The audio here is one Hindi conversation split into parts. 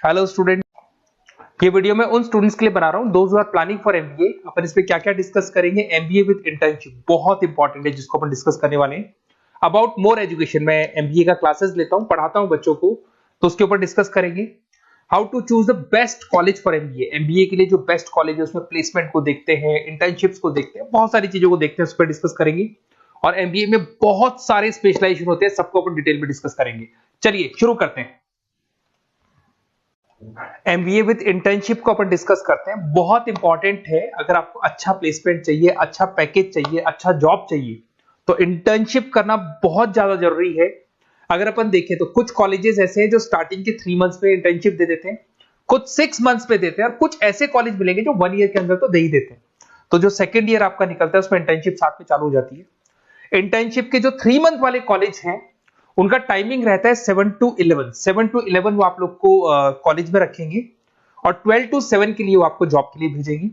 हेलो स्टूडेंट, ये वीडियो मैं उन स्टूडेंट्स के लिए बना रहा हूं those who are planning for MBA. अपन इस पे क्या-क्या डिस्कस करेंगे। एमबीए विद इंटर्नशिप बहुत इंपॉर्टेंट है जिसको अपन डिस्कस करने वाले हैं। अबाउट मोर एजुकेशन, मैं एमबीए का क्लासेस लेता हूं, पढ़ाता हूं बच्चों को, तो उसके ऊपर डिस्कस करेंगे। How to choose the best college for MBA. MBA के लिए जो बेस्ट कॉलेज है उसमें प्लेसमेंट को देखते हैं, इंटर्नशिप्स को देखते हैं, बहुत सारी चीजों को देखते हैं, उस पर डिस्कस करेंगे। और एमबीए में बहुत सारे स्पेशलाइजेशन होते हैं, सबको अपन डिटेल में डिस्कस करेंगे। चलिए शुरू करते हैं। एमबीए विद इंटर्नशिप को अपन डिस्कस करते हैं। बहुत इंपॉर्टेंट है, अगर आपको अच्छा प्लेसमेंट चाहिए, अच्छा पैकेज चाहिए, अच्छा जॉब चाहिए, तो इंटर्नशिप करना बहुत ज्यादा जरूरी है। अगर अपन देखें तो कुछ कॉलेजेस ऐसे हैं जो स्टार्टिंग के 3 मंथ्स पे इंटर्नशिप दे देते हैं, कुछ 6 मंथ्स पे देते हैं, और कुछ ऐसे कॉलेज मिलेंगे जो 1 ईयर के अंदर तो दे ही देते हैं। तो जो सेकेंड ईयर आपका निकलता है उसमें इंटर्नशिप साथ में चालू हो जाती है। इंटर्नशिप के जो 3 मंथ वाले कॉलेज हैं उनका टाइमिंग रहता है 7 to 11 वो आप लोग को कॉलेज में रखेंगे, और 12 to 7 के लिए वो आपको जॉब के लिए भेजेंगे।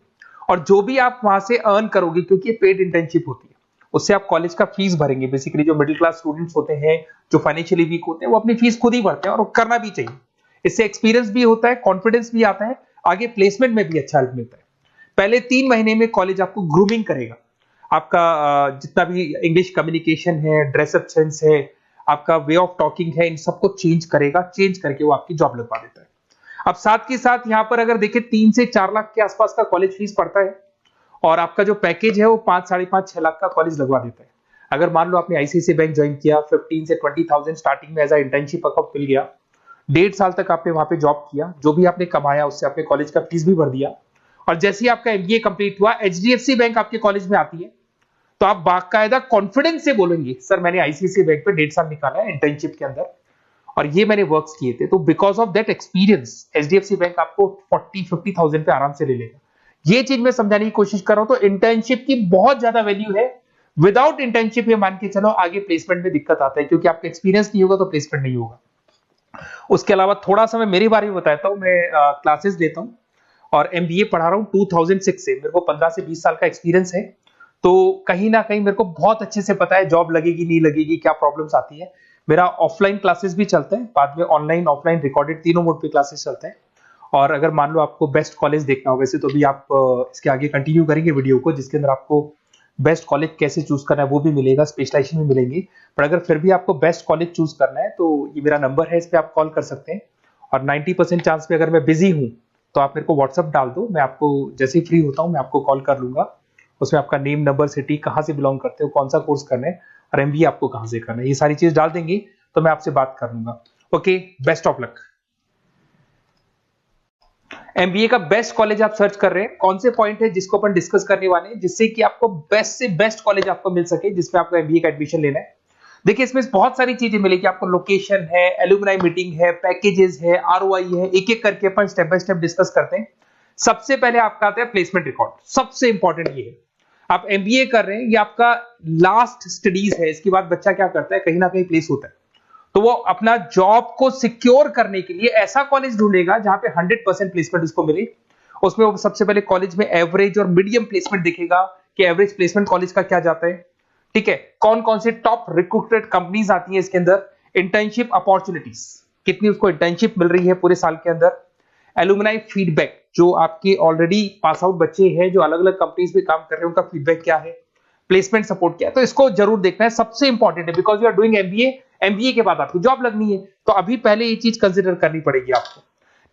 और जो भी आप वहां से अर्न करोगे, क्योंकि ये पेड इंटर्नशिप होती है, उससे आप कॉलेज का फीस भरेंगे। बेसिकली जो मिडिल क्लास स्टूडेंट्स होते हैं, जो फाइनेंशियली वीक होते हैं, वो अपनी फीस खुद ही भरते हैं, और वो करना भी चाहिए। इससे एक्सपीरियंस भी होता है, कॉन्फिडेंस भी आता है, आगे प्लेसमेंट में भी अच्छा हेल्प मिलता है। पहले 3 महीने में कॉलेज आपको ग्रूमिंग करेगा। आपका जितना भी इंग्लिश कम्युनिकेशन है, ड्रेसअप सेंस है, आपका वे ऑफ टॉकिंग है, इन सबको चेंज करेगा। चेंज करके वो आपकी जॉब लगवा देता है। अब साथ के साथ यहां पर अगर देखें 3 से 4 लाख के आसपास का कॉलेज फीस पड़ता है, और आपका जो पैकेज है वो 5, 5.5, 6 लाख का कॉलेज लगवा देता है। अगर मान लो आपने आईसीआईसीआई बैंक ज्वाइन किया, 15 से 20,000 स्टार्टिंग में एज अ इंटर्नशिप अकाउंट मिल गया, 1.5 साल तक आपने वहां पे जॉब किया, जो भी आपने कमाया उससे आपने कॉलेज का फीस भी भर दिया, और जैसे ही आपका एमबीए कंप्लीट हुआ, एचडीएफसी बैंक आपके कॉलेज में आती है, तो आप बाकायदा कॉन्फिडेंस से बोलेंगे, सर मैंने आईसीआईसीआई बैंक पे 1.5 साल निकाला है इंटर्नशिप के अंदर, और ये मैंने वर्क्स किए थे, तो because of that experience HDFC bank आपको 40-50,000 पे आराम से ले लेगा। ये चीज मैं समझाने की कोशिश कर रहा हूं। तो इंटर्नशिप की बहुत ज्यादा वैल्यू है। विदाउट इंटर्नशिप ये मान के चलो आगे प्लेसमेंट में दिक्कत आता है, क्योंकि आपका एक्सपीरियंस नहीं होगा तो प्लेसमेंट नहीं होगा। उसके अलावा थोड़ा सा मैं मेरे बारे में बताता हूं। मैं क्लासेस देता हूं और एमबीए पढ़ा रहा हूं 2006 से। मेरे को 15 से 20 साल का एक्सपीरियंस है, तो कहीं ना कहीं मेरे को बहुत अच्छे से पता है जॉब लगेगी नहीं लगेगी, क्या प्रॉब्लम्स आती है। मेरा ऑफलाइन क्लासेस भी चलता है, बाद में ऑनलाइन ऑफलाइन रिकॉर्डेड तीनों मोड पे क्लासेस चलते हैं। और अगर मान लो आपको बेस्ट कॉलेज देखना हो, वैसे तो भी आप इसके आगे कंटिन्यू करेंगे वीडियो को, जिसके अंदर आपको बेस्ट कॉलेज कैसे चूज करना है वो भी मिलेगा, स्पेशलाइजेशन भी मिलेंगे। पर अगर फिर भी आपको बेस्ट कॉलेज चूज करना है तो ये मेरा नंबर है, इस पर आप कॉल कर सकते हैं। और 90% चांस पे अगर मैं बिजी हूँ तो आप मेरे को व्हाट्सअप डाल दो, मैं आपको जैसे ही फ्री होता हूँ मैं आपको कॉल कर लूंगा। उसमें आपका नेम, नंबर, सिटी, कहाँ से बिलोंग करते हो, कौन सा कोर्स करना है, और एमबीए आपको कहाँ से करना है, ये सारी चीज डाल देंगे तो मैं आपसे बात कर लूंगा। Okay, best of luck. MBA का बेस्ट कॉलेज आप सर्च कर रहे हैं, कौन से पॉइंट है जिसको अपन डिस्कस करने वाले हैं, जिससे कि आपको बेस्ट से बेस्ट कॉलेज आपको मिल सके जिसमें आपको एमबीए का एडमिशन लेना है। देखिए इसमें बहुत सारी चीजें मिलेगी आपको। लोकेशन है, एलुमनाई मीटिंग है, पैकेजेस है, आरओआई है, एक एक करके अपन स्टेप बाय स्टेप डिस्कस करते हैं। सबसे पहले आपका आता है प्लेसमेंट रिकॉर्ड। सबसे इंपॉर्टेंट ये है, आप एमबीए कर रहे हैं, ये आपका लास्ट स्टडीज है। इसके बाद बच्चा क्या करता है, कहीं ना कहीं प्लेस होता है, तो वो अपना जॉब को सिक्योर करने के लिए ऐसा कॉलेज ढूंढेगा जहां पे 100% प्लेसमेंट उसको मिले। उसमें वो सबसे पहले कॉलेज में एवरेज और मीडियम प्लेसमेंट दिखेगा कि एवरेज प्लेसमेंट कॉलेज का क्या जाता है, ठीक है। कौन कौन से टॉप रिक्रूटेड कंपनीज आती हैं इसके अंदर, इंटर्नशिप अपॉर्चुनिटीज कितनी उसको इंटर्नशिप मिल रही है पूरे साल के अंदर, एलुमनाई फीडबैक, जो आपके ऑलरेडी पास आउट बच्चे हैं जो अलग अलग कंपनीज में काम कर रहे हैं उनका फीडबैक क्या है, प्लेसमेंट सपोर्ट क्या है। तो इसको जरूर देखना है, सबसे इंपॉर्टेंट है, because you are doing MBA. MBA के बाद आपकी जॉब लगनी है, तो अभी पहले ये चीज कंसिडर करनी पड़ेगी आपको।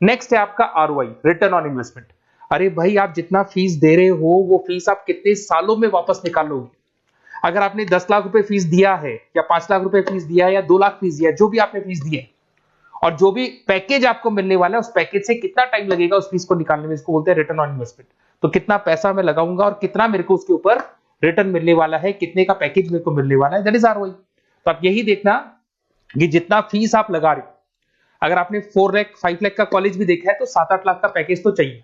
नेक्स्ट है आपका आरओआई, रिटर्न ऑन इन्वेस्टमेंट। अरे भाई, आप जितना फीस दे रहे हो वो फीस आप कितने सालों में वापस निकालोगे। अगर आपने 10 लाख रुपए फीस दिया है, या 5 लाख रुपए फीस दिया है, या 2 लाख फीस दिया है, जो भी आपने फीस दी है, और जो भी पैकेज आपको मिलने वाला है उस पैकेज से कितना टाइम लगेगा उस फीस को निकालने में, इसको बोलते हैं रिटर्न ऑन इन्वेस्टमेंट। तो कितना पैसा मैं लगाऊंगा और कितना मेरे को उसके ऊपर रिटर्न मिलने वाला है, कितने का पैकेज मेरे को मिलने वाला है, दैट इज आरओआई। तो आप यही देखना कि जितना फीस आप लगा रहे हो, अगर आपने 4 लाख 5 लाख का कॉलेज भी देखा है तो 7-8 लाख का पैकेज तो चाहिए।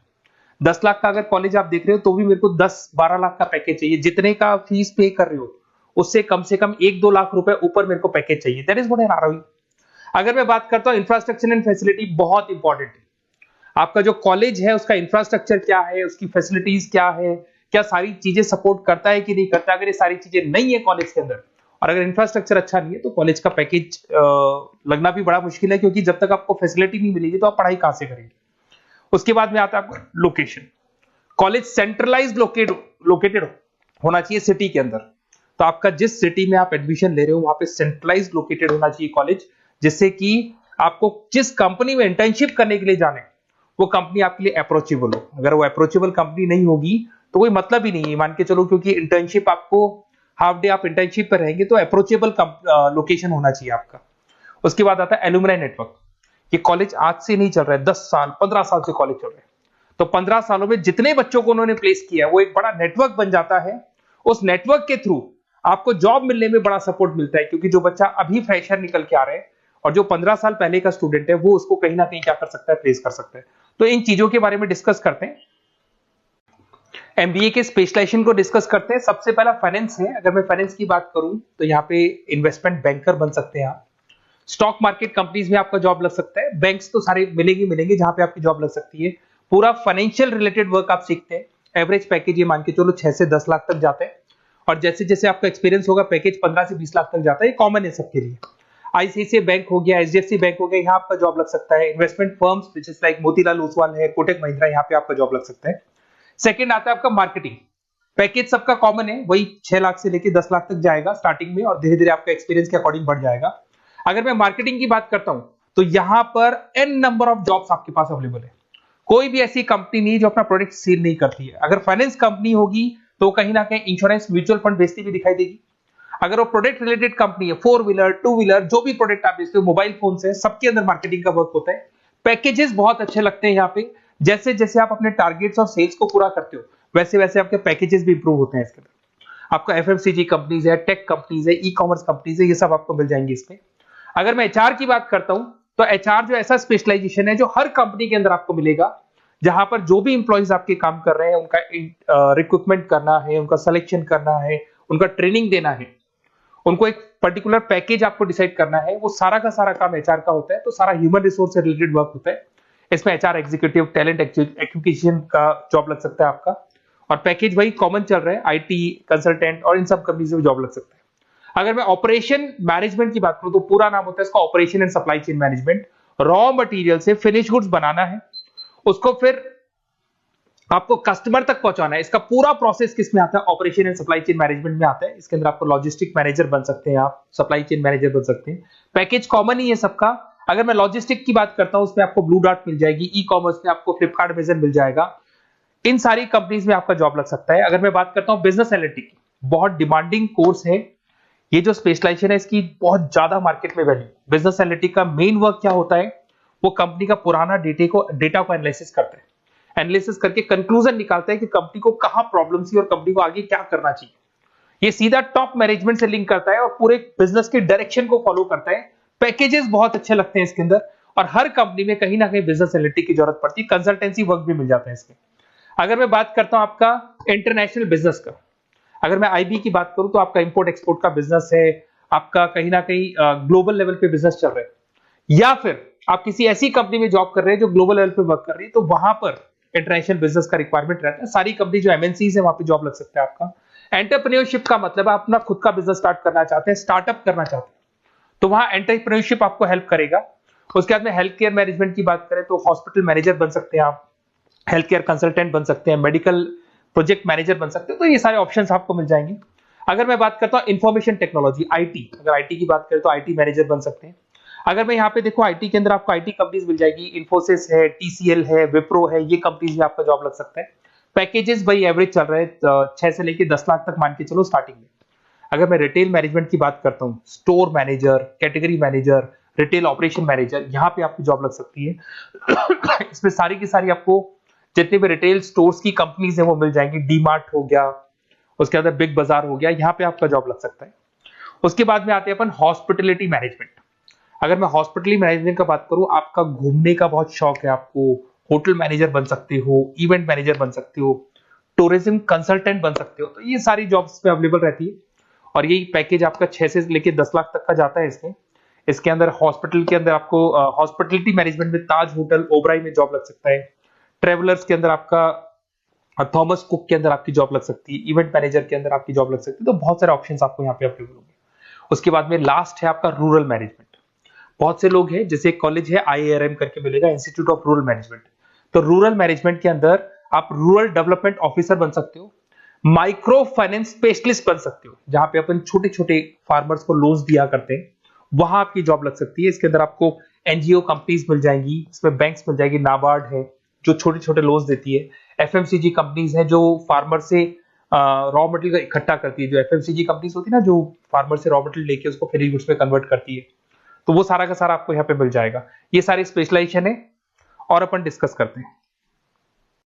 10 लाख का अगर कॉलेज आप देख रहे हो तो भी मेरे को 10-12 लाख का पैकेज चाहिए। जितने का फीस पे कर रहे हो उससे कम से कम 1-2 लाख रुपए ऊपर मेरे को पैकेज चाहिए, that is what an ROI. अगर मैं बात करता हूं इंफ्रास्ट्रक्चर एंड फैसिलिटी, बहुत इंपॉर्टेंट है। आपका जो कॉलेज है उसका इंफ्रास्ट्रक्चर क्या है, उसकी फैसिलिटीज क्या है, क्या सारी चीजें सपोर्ट करता है कि नहीं करता। अगर ये सारी चीजें नहीं है कॉलेज के अंदर और अगर इंफ्रास्ट्रक्चर अच्छा नहीं है तो कॉलेज का पैकेज लगना भी बड़ा मुश्किल है, क्योंकि जब तक आपको फैसिलिटी नहीं मिलेगी तो आप पढ़ाई कहां से करेंगे। उसके बाद में आता है आपका लोकेशन। कॉलेज सेंट्रलाइज लोकेटेड होना चाहिए सिटी के अंदर। तो आपका जिस सिटी में आप एडमिशन ले रहे हो वहां पे सेंट्रलाइज लोकेटेड होना चाहिए कॉलेज, जिससे कि आपको जिस कंपनी में इंटर्नशिप करने के लिए जाने वो कंपनी आपके लिए अप्रोचेबल हो। अगर वो अप्रोचेबल कंपनी नहीं होगी तो कोई मतलब ही नहीं है, मान के चलो, क्योंकि इंटर्नशिप आपको हाफ डे आप इंटर्नशिप पर रहेंगे तो अप्रोचेबल लोकेशन होना चाहिए आपका। उसके बाद आता है एलुमनाई नेटवर्क। ये कॉलेज आज से नहीं चल रहा है, 10 साल 15 साल से कॉलेज चल रहा है। तो 15 सालों में जितने बच्चों को उन्होंने प्लेस किया है वो एक बड़ा नेटवर्क बन जाता है। उस नेटवर्क के थ्रू आपको जॉब मिलने में बड़ा सपोर्ट मिलता है, क्योंकि जो बच्चा अभी फ्रेशर निकल के आ रहे हैं और जो 15 साल पहले का स्टूडेंट है वो उसको कहीं ना कहीं क्या कर सकता है, प्लेस कर सकता है। तो इन चीजों के बारे में डिस्कस करते हैं। एमबीए के स्पेशलाइजेशन को डिस्कस करते हैं। सबसे पहला फाइनेंस है। अगर मैं फाइनेंस की बात करूं तो यहाँ पे इन्वेस्टमेंट बैंकर बन सकते हैं आप। स्टॉक मार्केट कंपनीज में आपका जॉब लग सकता है। बैंक्स तो सारे मिलेंगे जहां पे आपकी जॉब लग सकती है। पूरा फाइनेंशियल रिलेटेड वर्क आप सीखते हैं। एवरेज पैकेज ये मान के चलो 6 से 10 लाख तक जाते हैं, और जैसे जैसे आपका एक्सपीरियंस होगा पैकेज 15 से 20 लाख तक जाता है। ये कॉमन है सबके लिए। आईसीआईसीआई बैंक हो गया, एचडीएफसी बैंक हो गया, यहाँ आपका जॉब लग सकता है। Investment firms which is like Motilal Oswal है, कोटक महिंद्रा, यहाँ पे आपका जॉब लग सकता है। सेकंड आता है आपका मार्केटिंग। पैकेज सबका कॉमन है, वही 6 लाख से लेकर 10 लाख तक जाएगा स्टार्टिंग में, और धीरे धीरे आपका एक्सपीरियंस के अकॉर्डिंग बढ़ जाएगा। अगर मैं मार्केटिंग की बात करता हूं तो यहां पर एन नंबर ऑफ जॉब्स आपके पास अवेलेबल है। कोई भी ऐसी कंपनी नहीं जो अपना प्रोडक्ट सेल नहीं करती है। अगर फाइनेंस कंपनी होगी तो कहीं ना कहीं इंश्योरेंस म्यूचुअल फंड बेचती भी दिखाई देगी। अगर वो प्रोडक्ट रिलेटेड कंपनी है, 4 व्हीलर 2 व्हीलर जो भी प्रोडक्ट आप बेचते हो, मोबाइल फोन से, सबके अंदर मार्केटिंग का वर्क होता है। पैकेजेस बहुत अच्छे लगते हैं यहाँ पे। जैसे जैसे आप अपने टारगेट्स और सेल्स को पूरा करते हो वैसे वैसे आपके पैकेजेस भी इंप्रूव होते हैं। इसके अंदर आपका एफएमसीजी कंपनीज है, टेक कंपनीज है, ई कॉमर्स कंपनीज है, ये सब आपको मिल जाएंगे इसमें। अगर मैं एचआर की बात करता हूं तो एचआर जो ऐसा स्पेशलाइजेशन है जो हर कंपनी के अंदर आपको मिलेगा, जहां पर जो भी इंप्लॉइज आपके काम कर रहे हैं उनका रिक्रूटमेंट करना है, उनका सिलेक्शन करना है, उनका ट्रेनिंग देना है, उनको एक पर्टिकुलर पैकेज आपको डिसाइड करना है, वो सारा का सारा काम एचआर का होता है। तो सारा ह्यूमन रिसोर्स से रिलेटेड वर्क होता है। इसमें एचआर एग्जीक्यूटिव, टैलेंट एक्विजिशन का जॉब लग सकता है आपका, और पैकेज वही कॉमन चल रहा है, आईटी कंसल्टेंट और इन सब कंपनीज में जॉब लग सकता है। अगर मैं ऑपरेशन मैनेजमेंट की बात करूं तो पूरा नाम होता है इसका operation and supply chain management. Raw material से फिनिश गुड्स बनाना है, उसको फिर आपको कस्टमर तक पहुंचाना है। इसका पूरा प्रोसेस किस में आता है, operation and supply chain management में आता है। इसके अंदर आपको लॉजिस्टिक मैनेजर बन सकते हैं, आप सप्लाई चेन मैनेजर बन सकते हैं। पैकेज कॉमन ही है सबका। अगर मैं लॉजिस्टिक की बात करता हूं उसमें आपको ब्लू डॉट मिल जाएगी, ई कॉमर्स में आपको फ्लिपकार्ट अमेज़न मिल जाएगा। इन सारी कंपनीज में आपका जॉब लग सकता है। अगर मैं बात करता हूं बिजनेस एनालिटिक्स, बहुत डिमांडिंग कोर्स है ये जो स्पेशलाइजेशन है, इसकी बहुत ज्यादा मार्केट में वैल्यू। बिजनेस एनालिटिक्स का मेन वर्क क्या होता है, वो कंपनी का पुराना डेटा को एनालिसिस करते हैं। एनालिसिस करके कंक्लूजन निकालता है कि कंपनी को कहां प्रॉब्लम थी और कंपनी को आगे क्या करना चाहिए। ये सीधा टॉप मैनेजमेंट से लिंक करता है और पूरे बिजनेस के डायरेक्शन को फॉलो करता है। पैकेजेस बहुत अच्छे लगते हैं इसके अंदर, और हर कंपनी में कहीं ना कहीं बिजनेस एनालिटिक्स की जरूरत पड़ती है। कंसल्टेंसी वर्क भी मिल जाता है इसमें। अगर मैं बात करता हूं आपका इंटरनेशनल बिजनेस का, अगर मैं आईबी की बात करूं तो आपका इंपोर्ट एक्सपोर्ट का बिजनेस है, आपका कहीं ना कहीं ग्लोबल लेवल पे बिजनेस चल रहा है, या फिर आप किसी ऐसी कंपनी में जॉब कर रहे हैं जो ग्लोबल लेवल पे वर्क कर रही है, तो वहां पर इंटरनेशनल बिजनेस का रिक्वायरमेंट रहता है। सारी कंपनी जो एमएनसीज है वहां पे जॉब लग सकता है आपका। एंटरप्रेन्योरशिप का मतलब आप अपना खुद का बिजनेस स्टार्ट करना चाहते हैं, स्टार्टअप करना चाहते हैं, तो वहां एंटरप्रेन्योरशिप आपको हेल्प करेगा। उसके बाद में हेल्थ केयर मैनेजमेंट की बात करें तो हॉस्पिटल मैनेजर बन सकते हैं आप, हेल्थ केयर कंसल्टेंट बन सकते हैं, मेडिकल प्रोजेक्ट मैनेजर बन सकते हैं। तो ये सारे ऑप्शंस आपको मिल जाएंगे। अगर मैं बात करता हूं इंफॉर्मेशन टेक्नोलॉजी, आईटी, अगर आईटी की बात करें तो आईटी मैनेजर बन सकते हैं। अगर मैं यहाँ पे देखो आईटी के अंदर आपको आईटी कंपनीज मिल जाएगी, इन्फोसिस है, टीसीएल है, विप्रो है, ये कंपनीज में आपका जॉब लग सकता है। पैकेजेस भाई एवरेज चल रहे हैं 6 से लेके 10 लाख तक मान के चलो स्टार्टिंग में। अगर मैं रिटेल मैनेजमेंट की बात करता हूँ, store manager, category manager, retail operation manager, यहाँ पे आपकी जॉब लग सकती है। इसमें सारी की सारी आपको जितने भी रिटेल स्टोर्स की कंपनीज है वो मिल जाएंगी। डी मार्ट हो गया, उसके अंदर बिग बाजार हो गया, यहाँ पे आपका जॉब लग सकता है। उसके बाद में आते हैं अपन हॉस्पिटलिटी मैनेजमेंट। अगर मैं हॉस्पिटलिटी मैनेजमेंट का बात करूं, आपका घूमने का बहुत शौक है, आपको होटल मैनेजर बन सकते हो, इवेंट मैनेजर बन सकते हो, टूरिज्म कंसल्टेंट बन सकते हो, तो ये सारी जॉब्स पे अवेलेबल रहती है। और यही पैकेज आपका 6 से लेके 10 लाख तक का जाता है इसमें। इसके अंदर हॉस्पिटल के अंदर आपको हॉस्पिटलिटी मैनेजमेंट में ताज होटल, ओबराई में जॉब लग सकता है। ट्रेवलर्स के अंदर आपका थॉमस कुक के अंदर आपकी जॉब लग सकती है, इवेंट मैनेजर के अंदर आपकी जॉब लग सकती है। तो बहुत सारे ऑप्शंस आपको यहाँ पे अवेलेबल होंगे। उसके बाद में लास्ट है आपका रूरल मैनेजमेंट। बहुत से लोग हैं, जैसे एक कॉलेज है IIRM करके मिलेगा, इंस्टीट्यूट ऑफ रूरल मैनेजमेंट। तो रूरल मैनेजमेंट के अंदर आप रूरल डेवलपमेंट ऑफिसर बन सकते हो, माइक्रो फाइनेंस स्पेशलिस्ट बन सकते हो, जहां पे अपन छोटे छोटे फार्मर्स को लोन्स दिया करते हैं, वहां आपकी जॉब लग सकती है। इसके अंदर आपको एनजीओ कंपनीज मिल जाएंगी, इसमें बैंक्स मिल जाएगी, नाबार्ड है जो छोटे छोटे लोन्स देती है, एफएमसीजी कंपनीज है जो फार्मर से रॉ मटेरियल इकट्ठा करती है, जो एफएमसीजी कंपनीज होती है ना, जो फार्मर से रॉ मटेरियल लेके उसको फिर गुड्स में कन्वर्ट करती है, तो वो सारा का सारा आपको यहाँ पे मिल जाएगा। ये सारी स्पेशलाइजेशन है और अपन डिस्कस करते हैं।